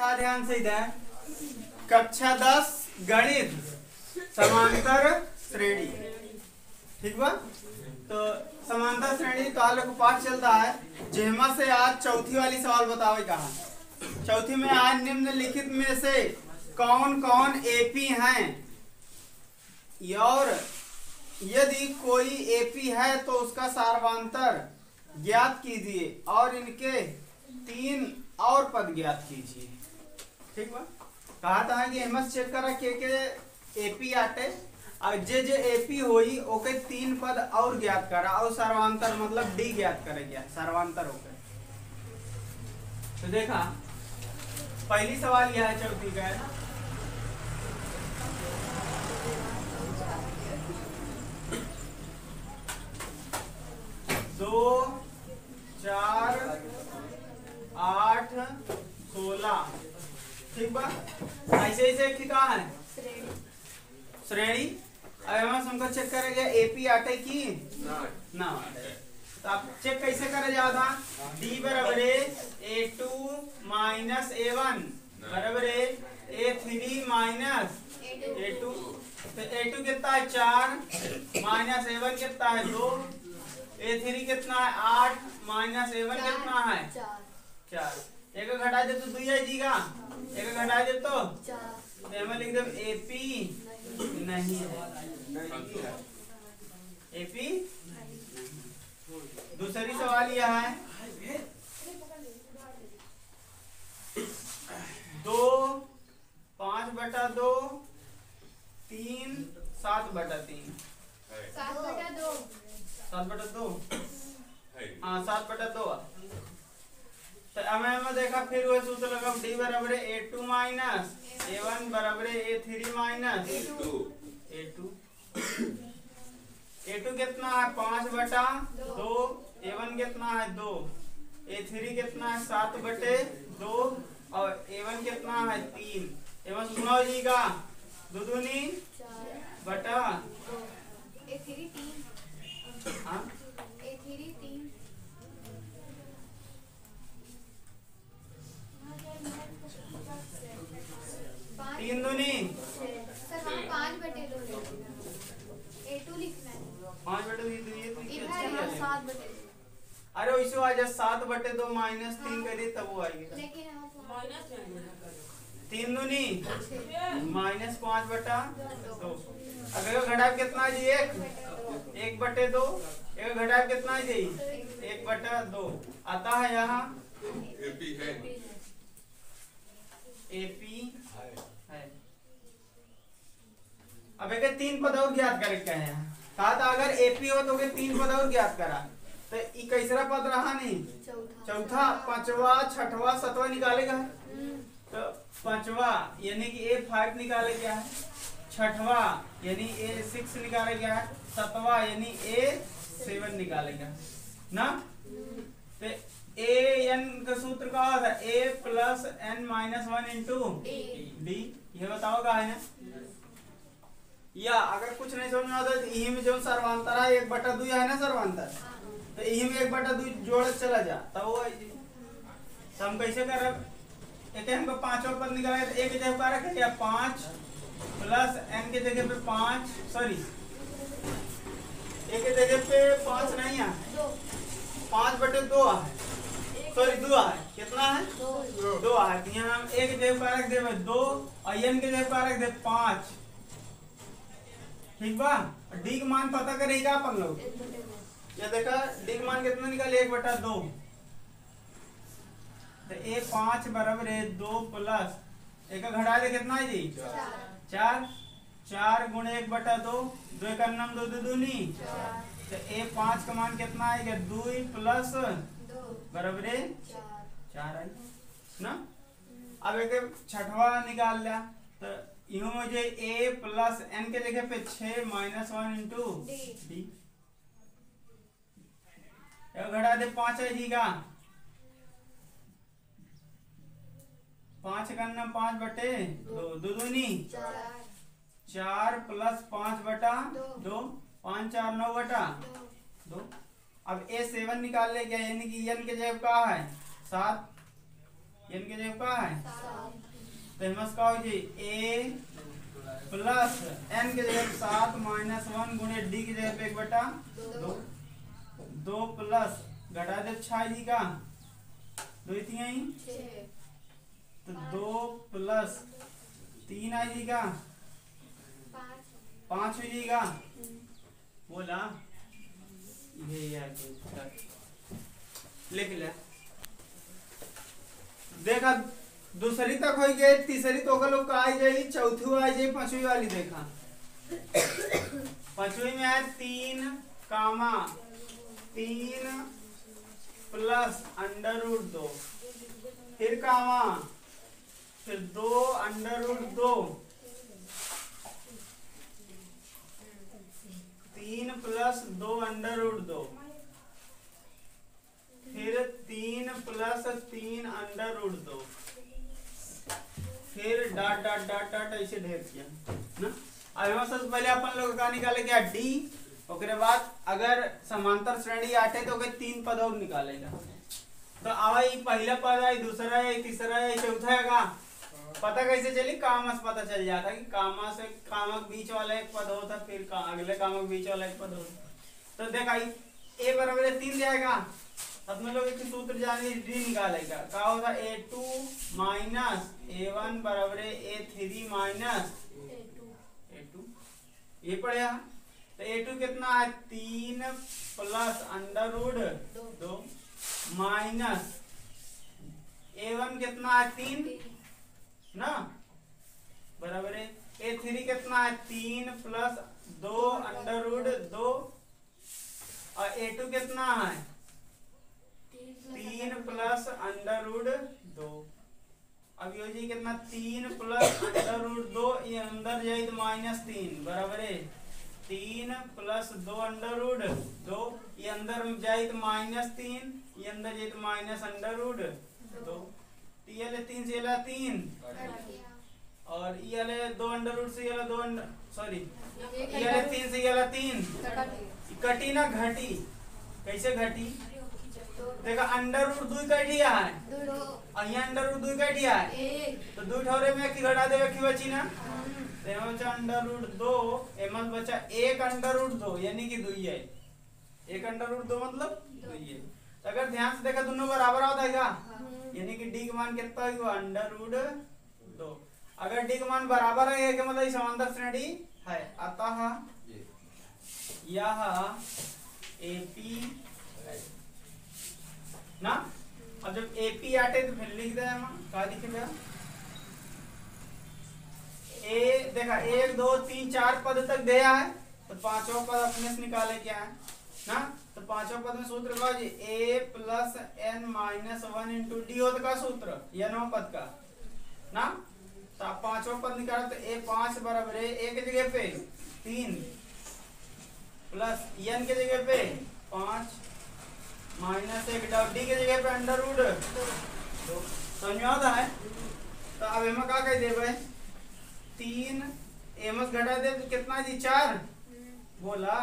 ध्यान से इधर कक्षा 10 गणित समांतर श्रेणी। ठीक बा। तो समांतर श्रेणी का लोग पाठ चलता है जेमा से आज चौथी वाली सवाल बतावे कहा। चौथी में आज निम्नलिखित में से कौन कौन एपी हैं और यदि कोई एपी है तो उसका सार्वंतर ज्ञात कीजिए और इनके 3 और पद ज्ञात कीजिए। ठीक बा। कहा था कि एमएस चेक करा के एपी आटे और जे जे एपी होई ओके 3 पद और ज्ञात करा और सर्वांतर मतलब डी ज्ञात करेगा सर्वांतर होकर। तो देखा पहली सवाल यह है चौथी का है 2 4 8 16। ठीक बा। ऐसे ऐसे कहा है श्रेणी। अब हम हमको चेक करेंगे एपी आटे की ना। तो आप चेक कैसे करे जाता डी बराबर A2 माइनस A1 बराबर A3 माइनस A2। तो A2 कितना है 4 माइनस A1 कितना है 2। A3 कितना है 8 माइनस A1 कितना है 4। एक घटा दे तो 2 आ जाएगा, एक घटा दे तो 4। लिख दो एपी नहीं है, एपी। दूसरी सवाल यह है 2 5/2 3 7/3 7/2 हाँ 7/2। तो हमें देखा फिर वह सूत्र लगा डी बराबर A2 माइनस A1 बराबर A3 माइनस A2। A2 कितना है 5/2, A1 कितना है 2, A3 कितना है 7/2 और A1 कितना है 3। A1 गुना हो जाएगा 2 दूनी बटा A3 3। हाँ A3 3 3 दूनी सर हम 5/2 A2 लिखना है 5/2 7/2। अरे वैसे आ जा 7/2 माइनस 3 करिए तब वो आएगा लेकिन हम माइनस 3 दूनी माइनस 5/2। अगर घटाव कितना है जी 1/2। एक घटाव कितना है जी 1/2 आता है यहाँ एपी है है। अब एक 3 पद और ज्ञात करे क्या है कहा था अगर एपी हो तो 3 पद और ज्ञात करा। तो ये कैसरा पद रहा नहीं चौथा 5वां 6वां 7वां निकालेगा। तो 5वां यानी कि A5 निकाले क्या है, 6वां यानी A6 निकाले क्या है, 7वां यानी A7 निकालेगा ना। तो an का सूत्र का था a plus n minus 1 into D. ये बताओ का है ना। या अगर कुछ नहीं समझ में आता तो यही में जो सर्वांतर है 1/2 है ना सर्वांतर। तो यही में 1/2 जोड़ चला जा तब वो तो हम कैसे कर रहे एक हमको 5वां पद निकाला तो एक जगह पर रख दिया 5 प्लस n के जगह पे 5 सॉरी एक के जगह पे 5 नहीं है 5/2 है सॉरी 2 है कितना है 2 है। तो यहाँ हम एक जगह पर रख दे 2 और n के जगह पर रख दे 5। ठीक बा। डी का मान पता करेगा अपन लोग। ये देखा डी का मान कितना निकाले 1/2। तो A5 बराबर है 2 प्लस एक घटा दे कितना है जी 4 4 गुणे 1/2 2 का नाम 2 दूनी। तो A5 का मान कितना आएगा 2 प्लस बराबर 4 आई ना। अब एक 6वां निकाल लिया तो यूं मुझे a प्लस n के जगह पे 6 माइनस 1 इंटू डी। घटा दे 5 है जी का 5 करना 5/2 2 दूनी 4 प्लस 5/2 5 4 9/2। अब A7 निकाल ले गया यानी कि n के जगह का है 7 n के जगह का है तो हिम्मत का हो जी ए प्लस n के जगह 7 माइनस 1 गुणे d की जगह पे 1/2 2 प्लस घटा दे 6 जी का 2 थी आई तो 2 प्लस 3 आई जी का 5 हुई जी का बोला ये यार लिख ले देखा दूसरी तक हो गई तीसरी तो लोग का आई जाएगी चौथी आई जाएगी पांचवी वाली देखा पांचवी में है 3 कामा 3 प्लस √2 फिर कामा फिर 2 √2 3 प्लस 2 √2 फिर 3 प्लस 3 √2 फिर डॉट डॉट डॉट डॉट ऐसे ढेर किया ना। अब सबसे पहले अपन लोग का निकाले क्या डी उसके बाद अगर समांतर श्रेणी आटे तो 3 पद और निकालेगा तो आवा पहला पद है दूसरा है तीसरा है चौथा है का पता कैसे चली कामा से पता चल जाता कि कामा से कामक बीच वाला एक पद होता फिर अगले कामक बीच वाला एक पद होता तो देखा ए बराबर 3 जाएगा अपने लोग एक सूत्र जाने डी निकालेगा क्या होगा a2 माइनस a1 बराबर a3 माइनस a2 ये पढ़ेगा तो a2 कितना है 3 प्लस √2 माइनस a1 कितना है 3 ना बराबर है a3 कितना है 3 प्लस 2 √2 और a2 कितना है 3 प्लस √2 अब यो जी कितना 3 प्लस √2 ये अंदर जाए तो -3 बराबर है 3 प्लस 2 √2 ये अंदर जाए तो -3 ये अंदर जाए तो -√2 ये ले 3 से ये 3 और ये ले 2 √ से ये 2 सॉरी ये ले 3 से ये 3 कटी ना घटी कैसे घटी देखा √2 कट दिया है और यहाँ √2 कट दिया है तो 2 ठौरे में की घटा देवे की बची ना तो यहाँ बचा √2 एमस बचा 1 √2 यानी कि 2 है 1 √2 मतलब 2 है तो अगर ध्यान से देखा दोनों बराबर आता है यानी कि डी का मान कितना होगा √2 अगर डी का मान बराबर है कि मतलब समांतर श्रेणी है अतः यह एपी ना। अब जब एपी आटे तो फिर लिख दे क्या लिखेगा ए देखा 1 2 3 4 पद तक दिया है तो पांचवा पद अपने से निकाले क्या है ना तो पांचवा पद में सूत्र का जी a plus n minus 1 into D होता का सूत्र यह 9 पद का ना तो आप पांचवा पद निकाले तो a 5 बराबर है a के जगह पे 3 प्लस n के जगह पे 5 माइनस 1 डी के जगह पे √2 समझ आता है तो अब एम का कह दे भाई 3 एमस घटा दे तो कितना जी 4 बोला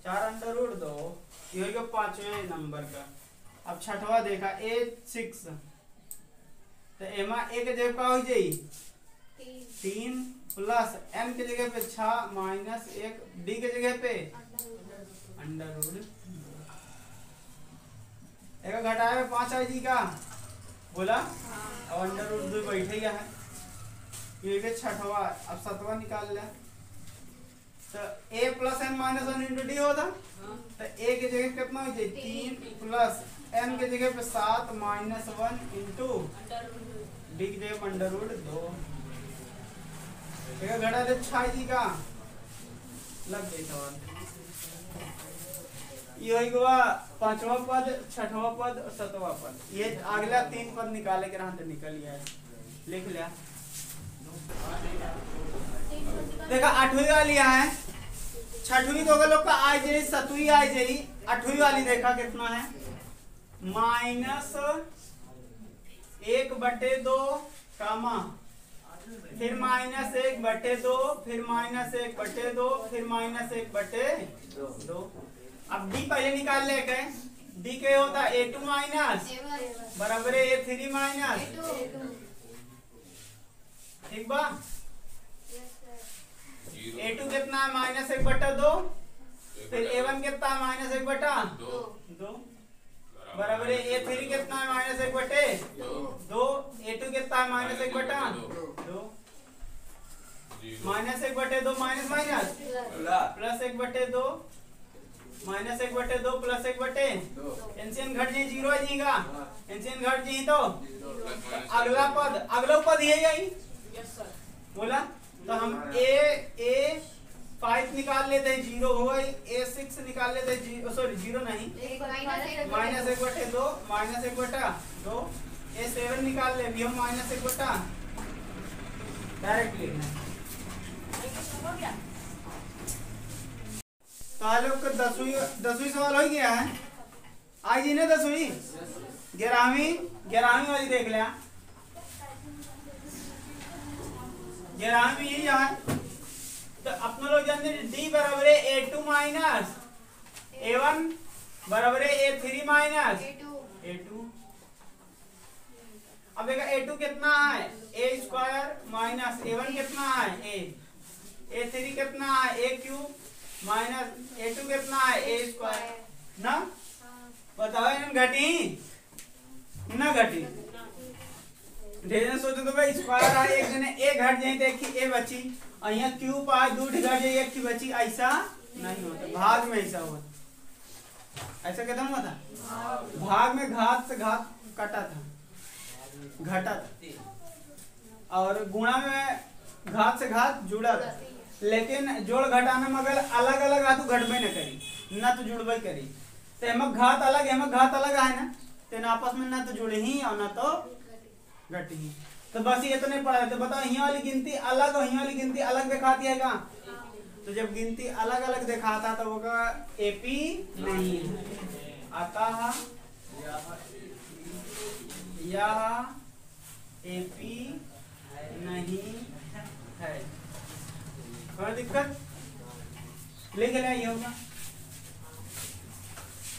4 √2 ये हो गया 5वें नंबर का। अब छठवा देखा a6 तो एमा ए के जगह का हो जाई 3 प्लस m के जगह पे 6 माइनस 1 डी के जगह पे √2 एक घटाए में 5 आई जी का बोला और √2 बैठे गया है ये के छठवा। अब सातवां निकाल ले तो a plus n minus 1 into D होता तो a की जगह कितना हो जाए 3 प्लस n की जगह पे 7 माइनस 1 इंटू डी की जगह पे √2 एक घटा दे 6 जी का लग गई सवाल ये हुआ पांचवा पद छठवा पद और सातवां पद ये अगला 3 पद निकाले के रहा तो निकल गया लिख लिया। देखा 8वीं वाली है 6वीं तो लोग का आ जाए 7वीं आ जाए 8वीं वाली देखा कितना है -1/2 कामा फिर -1/2 फिर -1/2 फिर -1/2 अब डी पहले निकाल ले के डी के होता a2 माइनस बराबर है a3 माइनस ठीक बा। Yes sir. A2 कितना है -1/2, फिर A1 कितना है -1/2, 2 बराबर है A3 कितना है -1/2, A2 कितना है -1/2, -1/2 minus minus plus 1/2 -1/2 plus 1/2 NCN घट जी 0 है जीगा, एनसीएन घट जी तो अगला पद ये यही बोला। तो हम ए 5 निकाल लेते हैं 0 हो गई, A6 निकाल लेते हैं सॉरी 0 नहीं -1/2 -1/2 A7 निकाल ले भी हम -1/2 डायरेक्ट लिखना है। तालों का 10वीं सवाल हो गया है आज जी ने 10वीं 11वीं वाली देख लिया। 11वीं यही है। तो अपने लोग जानते हैं D बराबर है A2 माइनस A1 बराबर है A3 माइनस A2। अब देखा A2 कितना है A² माइनस A1 कितना है A3 कितना है A³ माइनस A2 कितना है A² ना। बताओ इन घटी ना घटी सोचो तो भाई स्क्वायर आ एक जने ए घट जाए तो एक की ए बची और यहाँ क्यूब आ 2 घट जाए एक की बची, ऐसा नहीं होता। भाग में ऐसा होता, ऐसा खत्म हुआ था। भाग में घात से घात कटा था, घटा था, और गुणा में घात से घात जुड़ा था। लेकिन जोड़ घटाना में अगर अलग अलग आ तो घटबे न करी ना तो जुड़बे करी। तो एमक घात अलग है ना, तो आपस में ना तो जुड़े ही और ना तो घटी ही। तो बस ये तो नहीं पढ़ा। तो बताओ यहाँ वाली गिनती अलग और यहाँ वाली गिनती अलग दिखाती है क्या? तो जब गिनती अलग अलग दिखाता तो वो एपी नहीं है, अतः यह एपी नहीं है। कोई दिक्कत लिख लिया ये होगा।